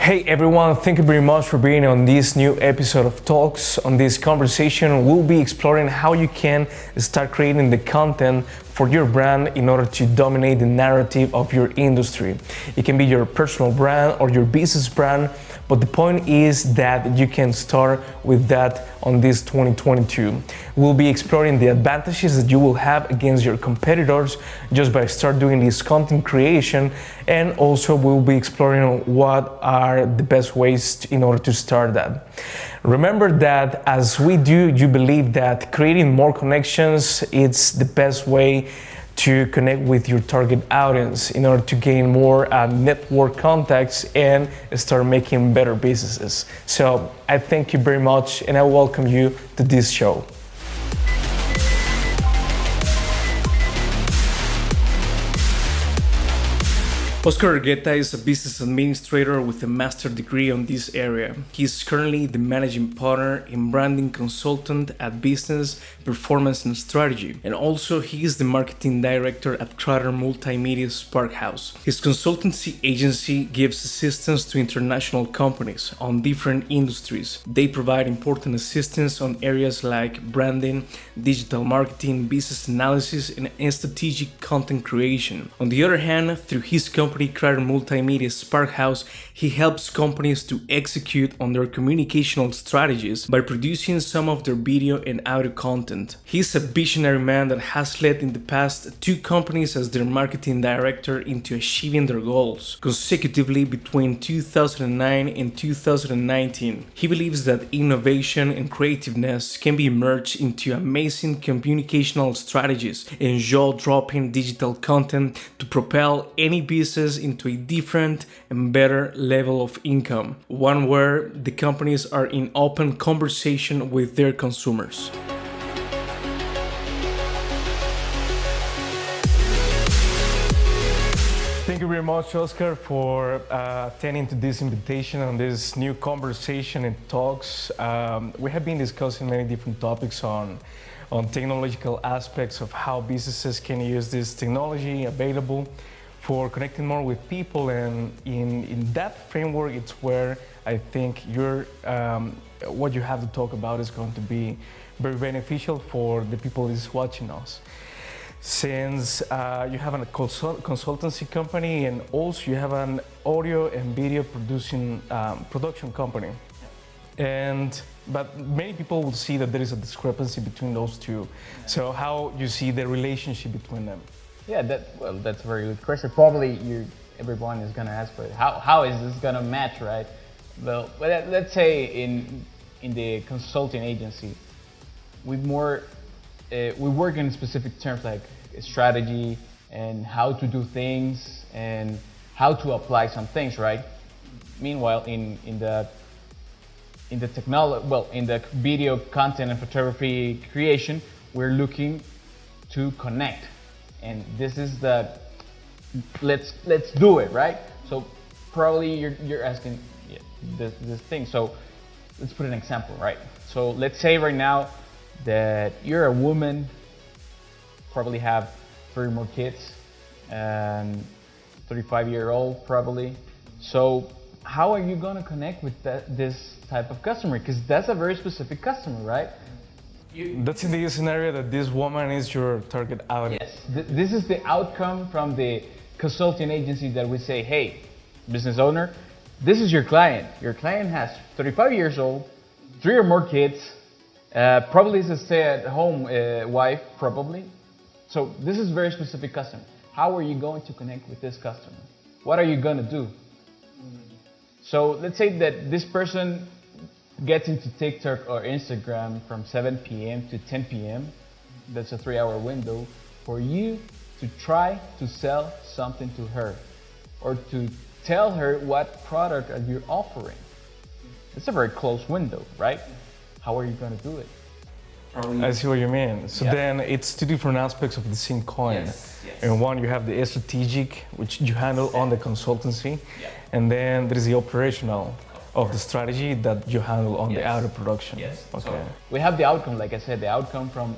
Hey everyone, thank you very much for being on this new episode of Talks. On this conversation, we'll be exploring how you can start creating the content for your brand in order to dominate the narrative of your industry. It can be your personal brand or your business brand, but the point is that you can start with that on this 2022. We'll be exploring the advantages that you will have against your competitors just by start doing this content creation, and also we'll be exploring what are the best ways in order to start that. Remember that as we do, you believe that creating more connections, it's the best way to connect with your target audience in order to gain more network contacts and start making better businesses. So I thank you very much and I welcome you to this show. Oscar Argueta is a business administrator with a master's degree on this area. He is currently the managing partner and branding consultant at Business, Performance and Strategy. And also he is the marketing director at Crater Multimedia Sparkhouse. His consultancy agency gives assistance to international companies on different industries. They provide important assistance on areas like branding, digital marketing, business analysis, and strategic content creation. On the other hand, through his company Crater Multimedia Sparkhouse, he helps companies to execute on their communicational strategies by producing some of their video and audio content. He's a visionary man that has led in the past 2 companies as their marketing director into achieving their goals consecutively between 2009 and 2019. He believes that innovation and creativeness can be merged into amazing communicational strategies and jaw-dropping digital content to propel any business into a different and better level of income, one where the companies are in open conversation with their consumers. Thank you very much, Oscar, for attending to this invitation on this new conversation and talks. We have been discussing many different topics on technological aspects of how businesses can use this technology available for connecting more with people, and in that framework, it's where I think what you have to talk about is going to be very beneficial for the people that's watching us. Since you have a consultancy company and also you have an audio and video production company, but many people will see that there is a discrepancy between those two. So how you see the relationship between them? Yeah, that's a very good question. Probably everyone is gonna ask, but how is this gonna match, right? Well, let's say in the consulting agency, we work in specific terms like strategy and how to do things and how to apply some things, right? Meanwhile, in the video content and photography creation, we're looking to connect. And this is let's do it, right? So probably you're asking this thing. So let's put an example, right? So let's say right now that you're a woman, probably have 3 more kids, and 35-year-old probably. So how are you gonna connect with this type of customer? Because that's a very specific customer, right? That's in the scenario that this woman is your target audience. Yes, this is the outcome from the consulting agency that we say, hey, business owner, this is your client. Your client has 35 years old, 3 or more kids, probably is a stay-at-home wife, probably. So this is a very specific customer. How are you going to connect with this customer? What are you going to do? So let's say that this person gets into TikTok or Instagram from 7 p.m. to 10 p.m. That's a 3-hour window for you to try to sell something to her or to tell her what product are you offering. It's a very close window, right? How are you going to do it? I see what you mean. So then it's 2 different aspects of the same coin. Yes. And one, you have the strategic, which you handle on the consultancy, and then there is the operational of the strategy that you handle on the audio production. Yes. Okay. So we have the outcome, like I said, the outcome from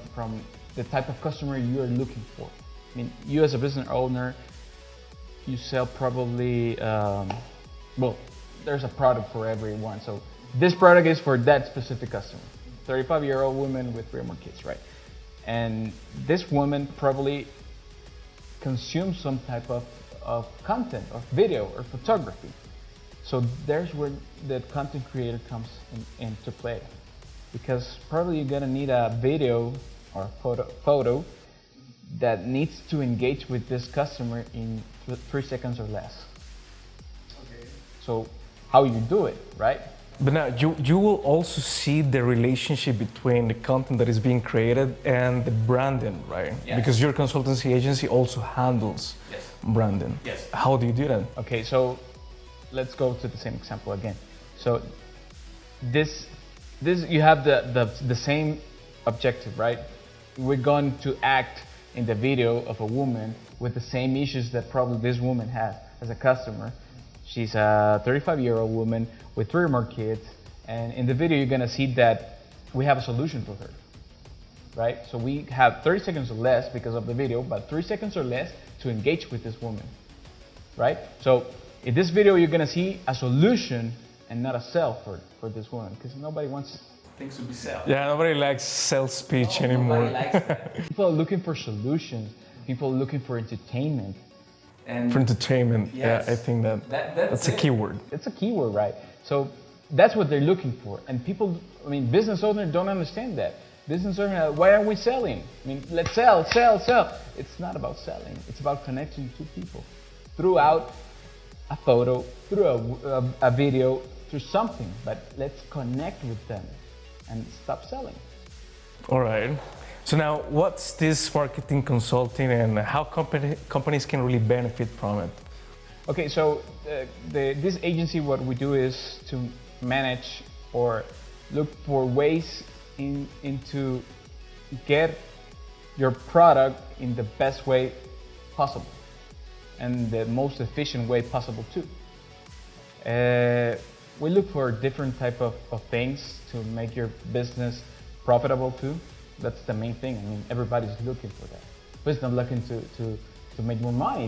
the type of customer you are looking for. I mean, you as a business owner, you sell probably, there's a product for everyone. So this product is for that specific customer, 35-year-old woman with 3 or more kids, right? And this woman probably consumes some type of content, or video, or photography. So there's where the content creator comes into play, because probably you're gonna need a video or a photo that needs to engage with this customer in 3 seconds or less. Okay. So how you do it, right? But now you will also see the relationship between the content that is being created and the branding, right? Yes. Because your consultancy agency also handles branding. Yes. How do you do that? Okay, so let's go to the same example again. So this you have the same objective, right? We're going to act in the video of a woman with the same issues that probably this woman has as a customer. She's a 35-year-old woman with 3 or more kids, and in the video you're gonna see that we have a solution for her, right? So we have 30 seconds or less because of the video, but 3 seconds or less to engage with this woman, right? So in this video you're gonna see a solution and not a sell for this woman, because nobody wants things to be sold. Yeah, nobody likes sales speech anymore. Nobody likes that. People are looking for solutions. People are looking for entertainment. And For entertainment, yes, yeah, I think that's a keyword. It's a keyword, right? So that's what they're looking for. And people, I mean, business owners don't understand that. Business owners, why aren't we selling? I mean, let's sell. It's not about selling. It's about connecting to people throughout a photo, through a video, through something. But let's connect with them and stop selling. All right. So now, what's this marketing consulting, and how companies can really benefit from it? Okay, so this agency, what we do is to manage or look for ways into get your product in the best way possible and the most efficient way possible too. We look for different type of things to make your business profitable too. That's the main thing. I mean, everybody's looking for that. But not looking to make more money.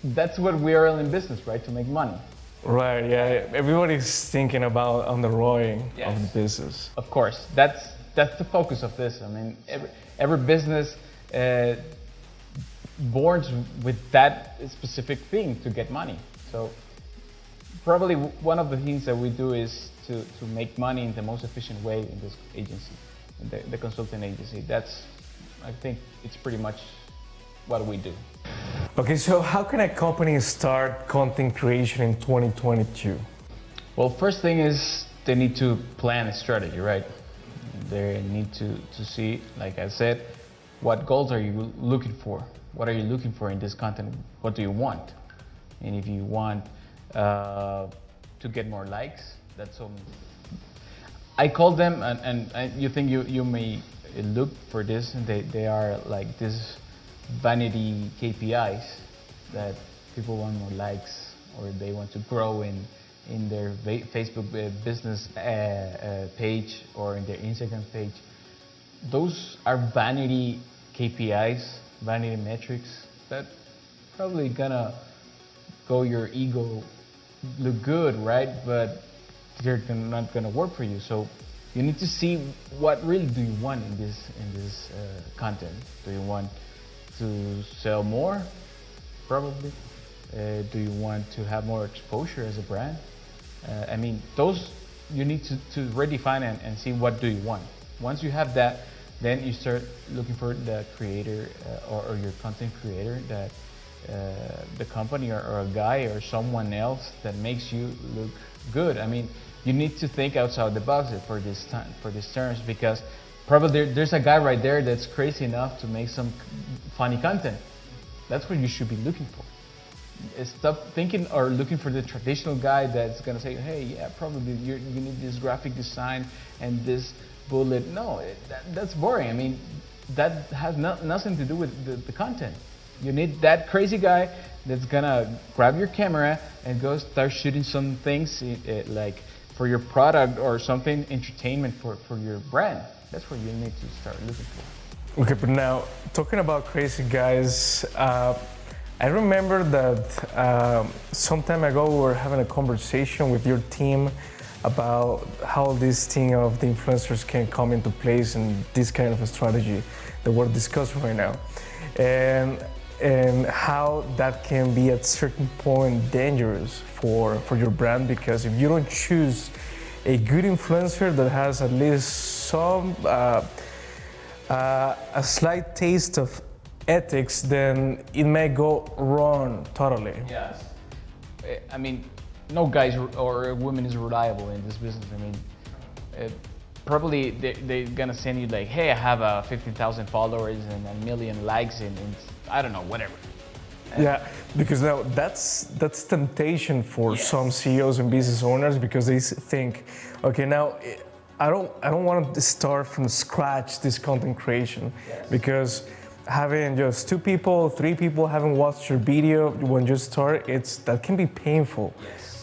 That's what we are in business, right? To make money. Right, yeah. Everybody's thinking about on the ROI Yes. of the business. Of course, that's the focus of this. I mean, every business born with that specific thing to get money. So probably one of the things that we do is to make money in the most efficient way in this agency, the consulting agency. I think it's pretty much what we do. Okay, so how can a company start content creation in 2022? Well, first thing is they need to plan a strategy, right? They need to see, like I said, what goals are you looking for? What are you looking for in this content? What do you want? And if you want to get more likes, that's some. I call them, and you think you may look for this, and they are like this vanity KPIs that people want more likes, or they want to grow in their Facebook business page or in their Instagram page. Those are vanity KPIs, vanity metrics that probably gonna go your ego look good, right? But they're not gonna work for you. So you need to see what really do you want in this content. Do you want to sell more? Probably. Do you want to have more exposure as a brand? I mean, those you need to redefine and see what do you want. Once you have that, then you start looking for the creator or your content creator, that the company or a guy or someone else that makes you look good. I mean, you need to think outside the box for these terms, because probably there's a guy right there that's crazy enough to make some funny content. That's what you should be looking for. Stop thinking or looking for the traditional guy that's gonna say, hey, yeah, probably you need this graphic design and this bullet. No, that's boring. I mean, that has nothing to do with the content. You need that crazy guy that's gonna grab your camera and go start shooting some things like for your product or something, entertainment for your brand. That's what you need to start looking for. Okay, but now talking about crazy guys, I remember that some time ago we were having a conversation with your team about how this thing of the influencers can come into place and this kind of a strategy that we're discussing right now. And how that can be at certain point dangerous for your brand, because if you don't choose a good influencer that has at least some a slight taste of ethics, then it may go wrong totally. Yes. I mean, no guys or woman is reliable in this business. I mean, probably they're gonna send you like, hey, I have 15,000 followers and 1 million likes and I don't know, whatever. Yeah, because now that's temptation for some CEOs and business owners, because they think, okay, now I don't want to start from scratch this content creation, because having just 2 people, 3 people haven't watched your video when you start, that can be painful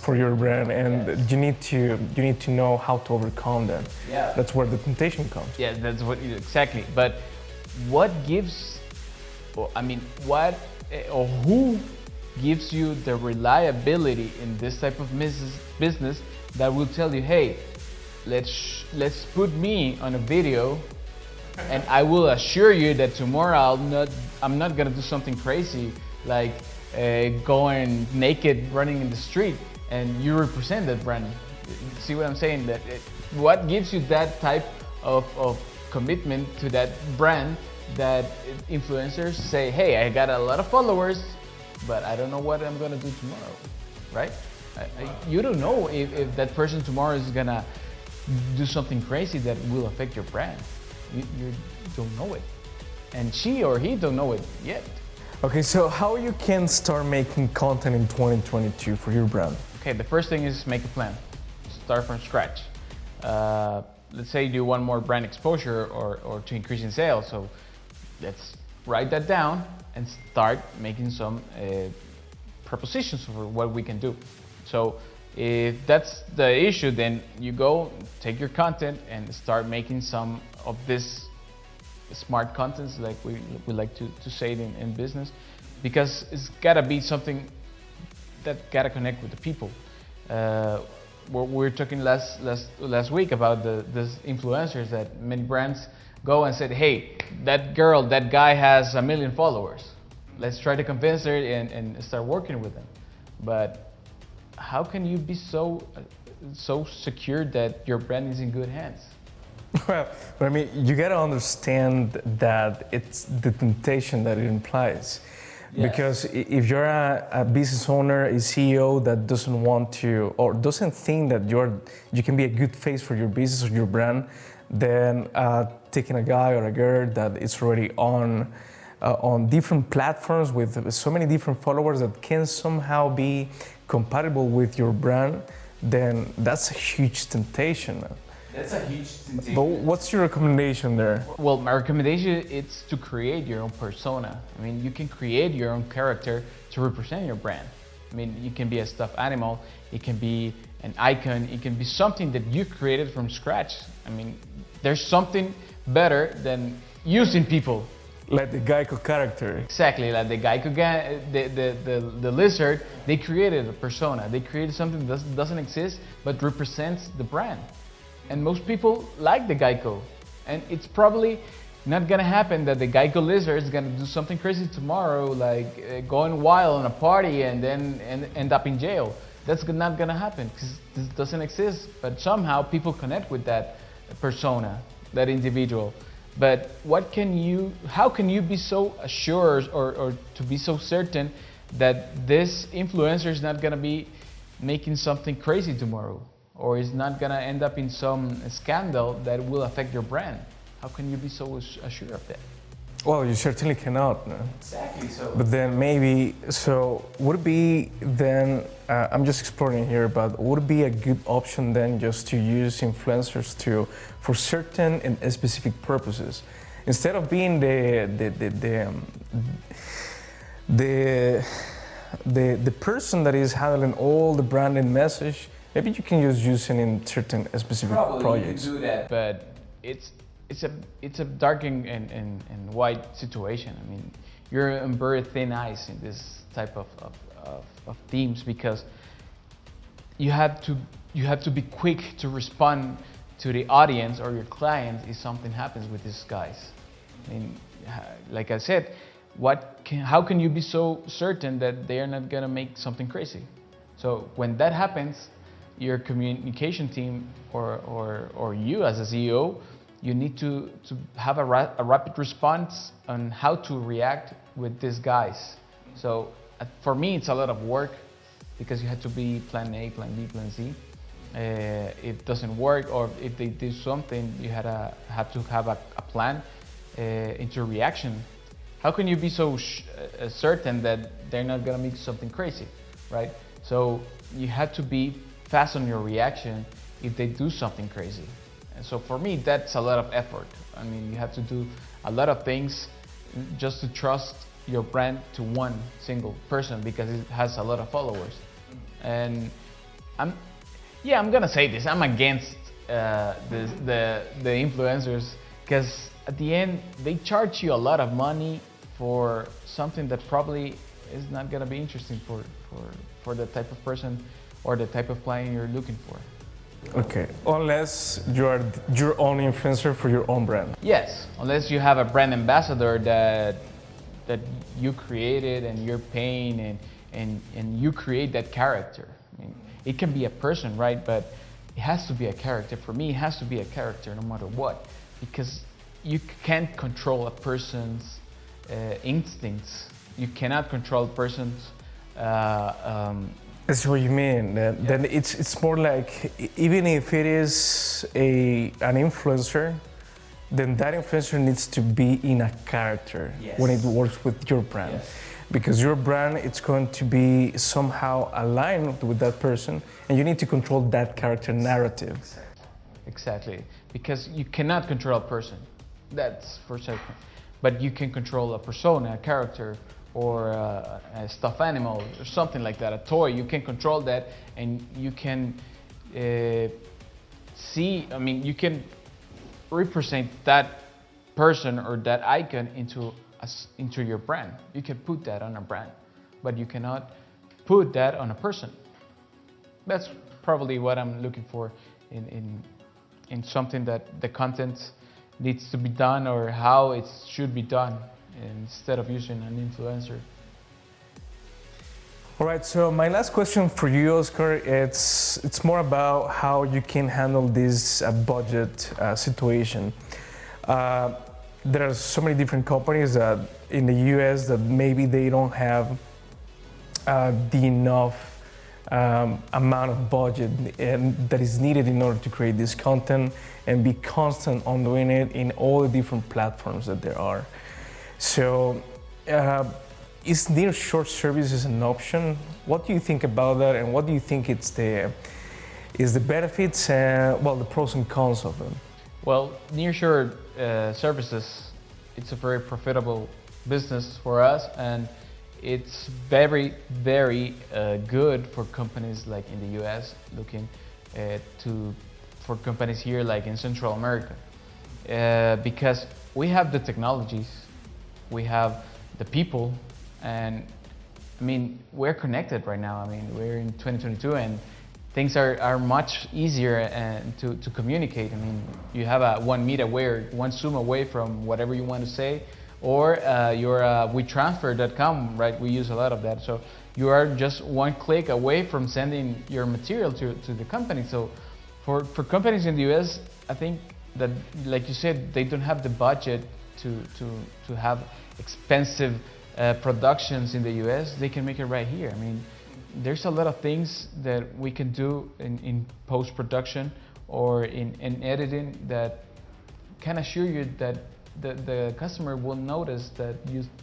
for your brand, and you need to know how to overcome that. Yeah. That's where the temptation comes. Yeah, that's what exactly. But what gives, I mean, what or who gives you the reliability in this type of business that will tell you, hey, let's put me on a video, and I will assure you that tomorrow I'm not gonna do something crazy like going naked running in the street, and you represent that brand. See what I'm saying? What gives you that type of commitment to that brand, that influencers say, hey, I got a lot of followers, but I don't know what I'm gonna do tomorrow, right? You don't know if that person tomorrow is gonna do something crazy that will affect your brand. You don't know it, and she or he don't know it yet. Okay, so how you can start making content in 2022 for your brand? Okay, the first thing is make a plan. Start from scratch. Let's say you do want more brand exposure or to increase in sales. So let's write that down and start making some propositions for what we can do. So if that's the issue, then you go take your content and start making some of this smart contents, like we like to say it in business, because it's gotta be something that gotta connect with the people. We're talking last week about these influencers that many brands go and said, hey, that guy has 1 million followers. Let's try to convince her and start working with them. But how can you be so secure that your brand is in good hands? Well, but I mean, you gotta understand that it's the temptation that it implies. Yes. Because if you're a business owner, a CEO that doesn't want to, or doesn't think that you can be a good face for your business or your brand, then taking a guy or a girl that is already on different platforms with so many different followers that can somehow be compatible with your brand, then that's a huge temptation. That's a huge temptation. But what's your recommendation there? Well, my recommendation is to create your own persona. I mean, you can create your own character to represent your brand. I mean, you can be a stuffed animal, it can be an icon, it can be something that you created from scratch. I mean, there's something better than using people. Like the Geico character. Exactly, like the Geico guy, the lizard, they created a persona. They created something that doesn't exist, but represents the brand. And most people like the Geico. And it's probably not gonna happen that the Geico lizard is gonna do something crazy tomorrow, like going wild on a party and then end up in jail. That's not gonna happen, because this doesn't exist. But somehow people connect with that persona, that individual. But how can you be so assured or to be so certain that this influencer is not gonna be making something crazy tomorrow, or is not gonna end up in some scandal that will affect your brand? How can you be so assured of that? Well, you certainly cannot. No? Exactly. So. But then would it be then, I'm just exploring here, but would it be a good option then just to use influencers for certain and specific purposes? Instead of being the person that is handling all the branding message, maybe you can use it in certain specific projects. You can do that, but it's a dark and white situation. I mean, you're on very thin ice in this type of teams, because you have to be quick to respond to the audience or your clients if something happens with these guys. I mean, like I said, how can you be so certain that they are not gonna make something crazy? So when that happens, your communication team or you as a CEO, you need to have a rapid response on how to react with these guys. So for me, it's a lot of work, because you have to be plan A, plan B, plan C. If it doesn't work, or if they do something, you have to have a plan into reaction. How can you be so certain that they're not gonna make something crazy, right? So you have to be fast on your reaction if they do something crazy. And so for me, that's a lot of effort. I mean, you have to do a lot of things just to trust your brand to one single person, because it has a lot of followers. And I'm gonna say this, I'm against the influencers, because at the end they charge you a lot of money for something that probably is not gonna be interesting for the type of person or the type of client you're looking for. Okay, unless you are your own influencer for your own brand. Yes, unless you have a brand ambassador that you created and you're paying and you create that character. I mean, it can be a person, right? But it has to be a character. For me, it has to be a character no matter what, because you can't control a person's instincts. You cannot control a person's That's what you mean. Then it's more like, even if it is an influencer, then that influencer needs to be in a character when it works with your brand. Yes. Because your brand, it's going to be somehow aligned with that person, and you need to control that character narrative. Exactly. Because you cannot control a person, that's for certain. But you can control a persona, a character, or a stuffed animal, or something like that, a toy. You can control that, and you can you can represent that person or that icon into your brand. You can put that on a brand, but you cannot put that on a person. That's probably what I'm looking for in something that the content needs to be done, or how it should be done, instead of using an influencer. All right, so my last question for you, Oscar, it's more about how you can handle this budget situation. There are so many different companies that in the US that maybe they don't have the enough amount of budget that is needed in order to create this content and be constant on doing it in all the different platforms that there are. So is Nearshore services an option? What do you think about that, and what do you think is the benefits and the pros and cons of them? Well, Nearshore services, it's a very profitable business for us, and it's very, very good for companies like in the US, looking for companies here like in Central America, because we have the technologies, we have the people, and I mean, we're connected right now. I mean, we're in 2022 and things are much easier to communicate. I mean, you have a 1 meet away or 1 Zoom away from whatever you want to say, or you're WeTransfer.com, right? We use a lot of that. So you are just 1 click away from sending your material to the company. So for companies in the US, I think that, like you said, they don't have the budget to have expensive productions in the US. They can make it right here. I mean, there's a lot of things that we can do in post-production or in editing that can assure you that the customer will notice that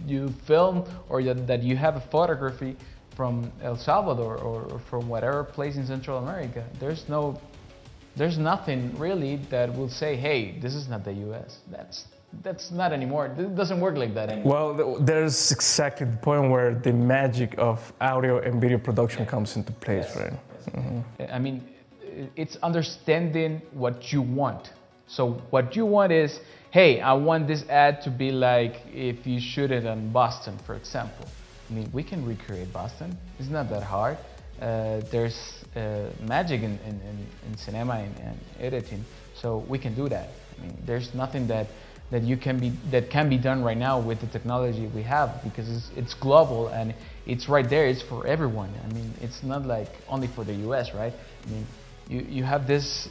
you film, or that you have a photography from El Salvador or from whatever place in Central America. There's nothing really that will say, hey, this is not the US. That's not anymore. It doesn't work like that anymore. Well, there's exactly the point where the magic of audio and video production comes into place, yes, right? Yes. Mm-hmm. I mean, it's understanding what you want. So what you want is, hey, I want this ad to be like if you shoot it in Boston, for example. I mean, we can recreate Boston. It's not that hard. There's magic in cinema and editing, so we can do that. I mean, there's nothing that can be done right now with the technology we have, because it's global and it's right there. It's for everyone. I mean, it's not like only for the US, right? I mean, you have this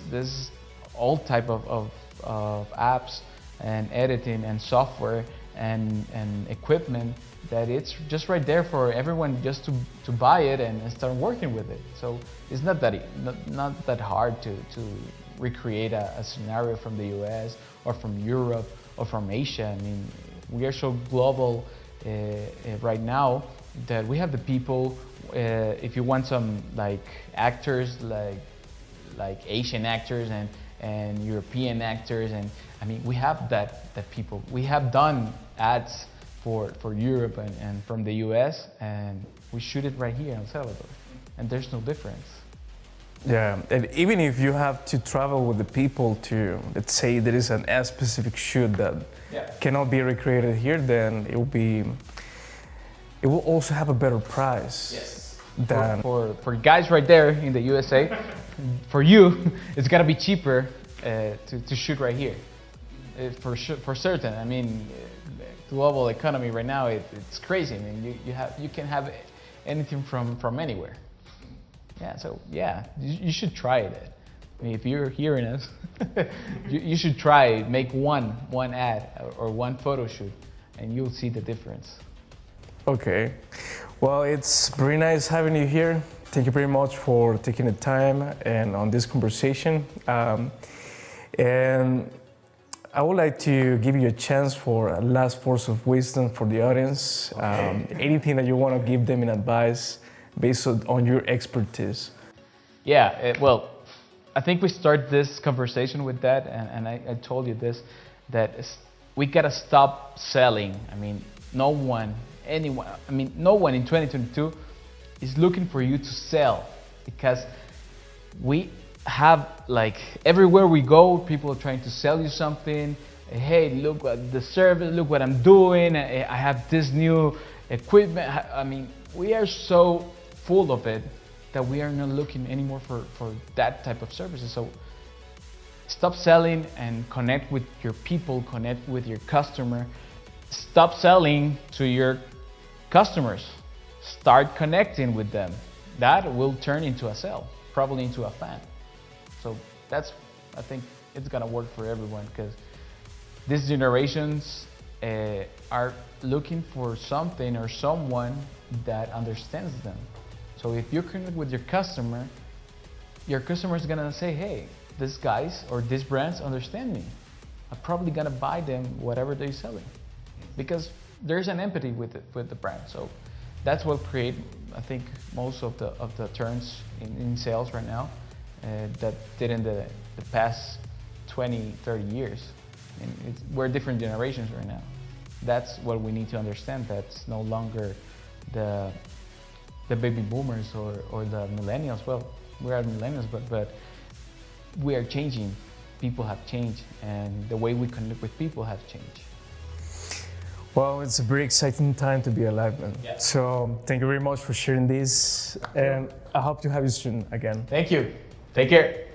all type of apps and editing and software and equipment that it's just right there for everyone just to buy it and start working with it. So it's not that hard to recreate a scenario from the US or from Europe or from Asia. I mean, we are so global right now that we have the people. If you want some like actors, like Asian actors and European actors, and I mean, we have that people. We have done ads for Europe and from the US, and we shoot it right here in El Salvador, and there's no difference. Yeah, and even if you have to travel with the people to, let's say there is an a specific shoot that cannot be recreated here, then it will also have a better price. Yes. Than for guys right there in the USA, for you, it's gotta be cheaper to shoot right here. For certain. I mean, global economy right now, it's crazy. I mean, you can have anything from anywhere. Yeah, so yeah, you should try it. I mean, if you're hearing us, you should try it. Make one ad or one photo shoot, and you'll see the difference. Okay, well, it's very nice having you here. Thank you very much for taking the time and on this conversation. And I would like to give you a chance for a last words of wisdom for the audience. Okay. Anything that you want to give them in advice based on your expertise. Yeah, well, I think we start this conversation with that, and I told you this, that we gotta stop selling. I mean, no one in 2022 is looking for you to sell, because we have, like, everywhere we go, people are trying to sell you something. Hey, look at the service, look what I'm doing, I have this new equipment. I mean, we are so full of it that we are not looking anymore for that type of services. So stop selling and connect with your people, connect with your customer. Stop selling to your customers. Start connecting with them. That will turn into a sale, probably into a fan. So I think it's gonna work for everyone, because these generations are looking for something or someone that understands them. So if you connect with your customer is gonna say, hey, these guys or these brands understand me. I'm probably gonna buy them whatever they're selling, because there's an empathy with the brand. So that's what create, I think, most of the turns in sales right now that did in the past 20, 30 years. And we're different generations right now. That's what we need to understand. That's no longer the baby boomers or the millennials. Well, we are millennials, but we are changing. People have changed, and the way we connect with people has changed. Well, it's a very exciting time to be alive, man. Yeah. So thank you very much for sharing this, and I hope to have you soon again. Thank you. Take care.